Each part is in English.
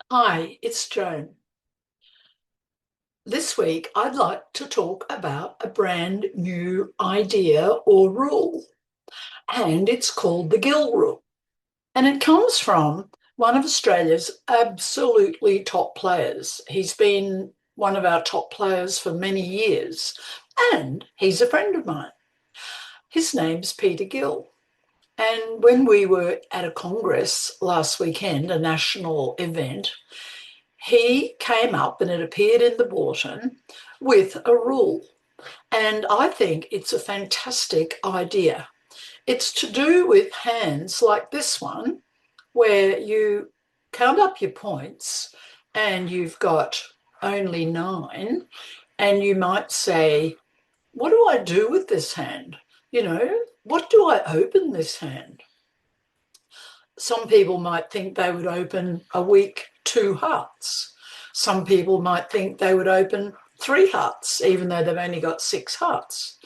Hi, it's Joan. This week, I'd like to talk about a brand new idea or rule, and it's called the Gill Rule. And it comes from one of Australia's absolutely top players. He's been one of our top players for many years, and he's a friend of mine. His name's Peter Gill. And when we were at a congress last weekend, a national event, he came up and it appeared in the bulletin with a rule. And I think it's a fantastic idea. It's to do with hands like this one, where you count up your points and you've got only 9, and you might say, what do I do with this hand? What do I open this hand? Some people might think they would open a weak 2 hearts. Some people might think they would open 3 hearts, even though they've only got 6 hearts.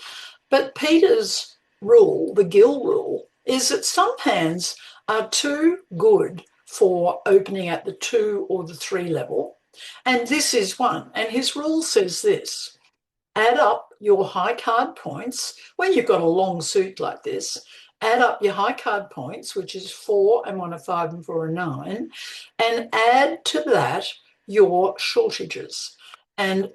But Peter's rule, the Gill rule, is that some hands are too good for opening at the 2 or the 3 level. And this is one. And his rule says this: add up your high card points when you've got a long suit like this. Add up your high card points, which is 4 and 1 a 5 and 4 a 9, and add to that your shortages. And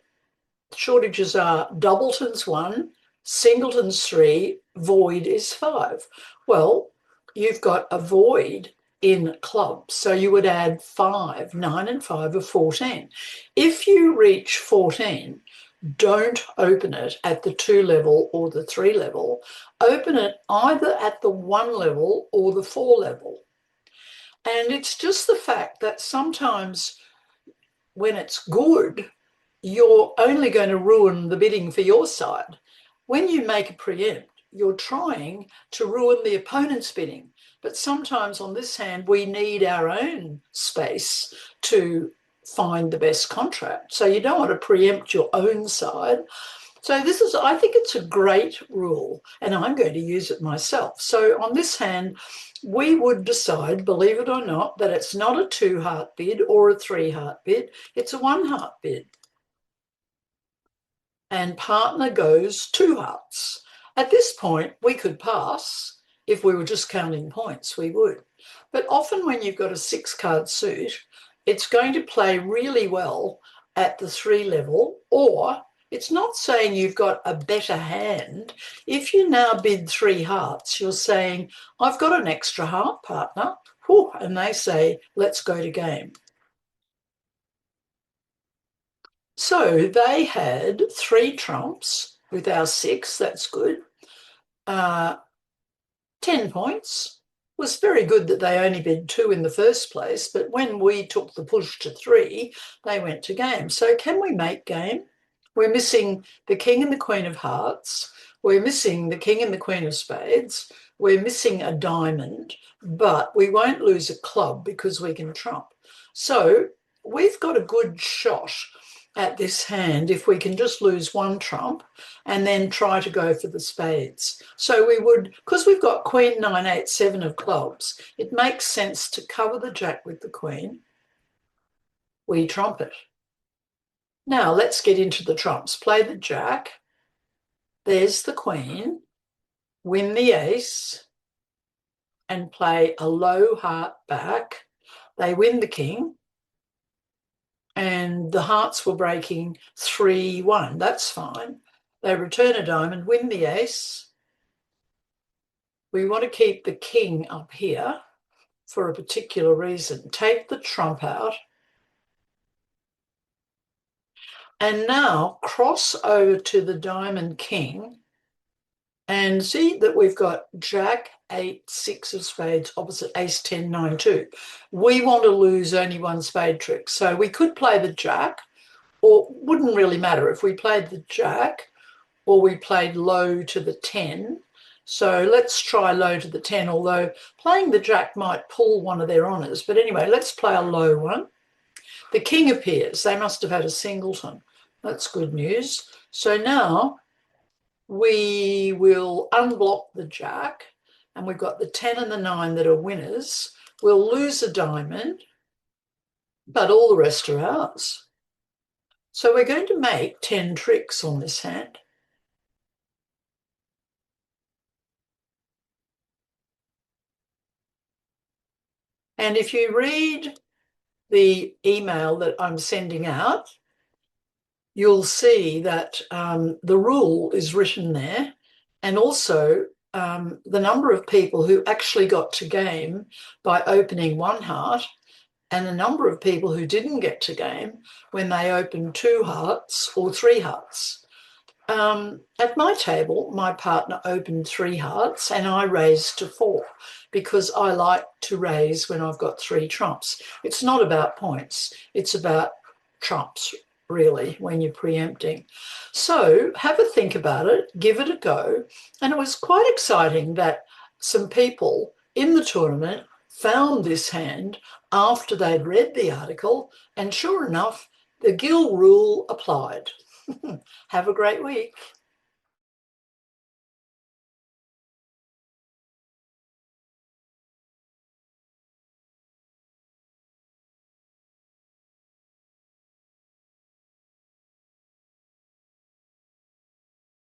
shortages are doubletons 1, singletons 3, void is 5. Well, you've got a void in clubs, so you would add 5. 9 and 5 are 14. If you reach 14, don't open it at the 2 level or the 3 level. Open it either at the 1 level or the 4 level. And it's just the fact that sometimes when it's good, you're only going to ruin the bidding for your side. When you make a preempt, you're trying to ruin the opponent's bidding. But sometimes on this hand, we need our own space to find the best contract. So you don't want to preempt your own side. So I think it's a great rule, and I'm going to use it myself. So on this hand, we would decide, believe it or not, that it's not a 2 heart bid or a 3 heart bid, it's a 1 heart bid. And partner goes 2 hearts. At this point, we could pass. If we were just counting points, we would. But often when you've got a 6 card suit, it's going to play really well at the 3 level, or it's not saying you've got a better hand. If you now bid 3 hearts, you're saying, I've got an extra heart, partner. Whew, and they say, let's go to game. So they had 3 trumps with our 6, that's good. 10 points. Was very good that they only bid 2 in the first place, but when we took the push to 3, they went to game. So can we make game? We're missing the king and the queen of hearts. We're missing the king and the queen of spades. We're missing a diamond, but we won't lose a club because we can trump. So we've got a good shot at this hand if we can just lose 1 trump and then try to go for the spades. So we would, because we've got queen 9 8 7 of clubs, it makes sense to cover the jack with the queen. We trump it. Now let's get into the trumps. Play the jack. There's the queen. Win the ace and play a low heart back. They win the king. And the hearts were breaking 3-1. That's fine. They return a diamond, win the ace. We want to keep the king up here for a particular reason. Take the trump out. And now cross over to the diamond king and see that we've got jack, 8, 6 of spades opposite ace, 10, 9, 2. We want to lose only 1 spade trick. So we could play the jack, or wouldn't really matter if we played the jack or we played low to the 10. So let's try low to the 10, although playing the jack might pull one of their honours. But anyway, let's play a low one. The king appears. They must have had a singleton. That's good news. So now we will unblock the jack, and we've got the 10 and the 9 that are winners. We'll lose a diamond. but all the rest are ours. So we're going to make 10 tricks on this hand. And if you read the email that I'm sending out, you'll see that the rule is written there, and also the number of people who actually got to game by opening one heart, and the number of people who didn't get to game when they opened 2 hearts or 3 hearts. At my table, my partner opened 3 hearts and I raised to 4 because I like to raise when I've got 3 trumps. It's not about points, it's about trumps, really, when you're preempting. So have a think about it, give it a go. And it was quite exciting that some people in the tournament found this hand after they'd read the article, and sure enough, the Gill rule applied. Have a great week.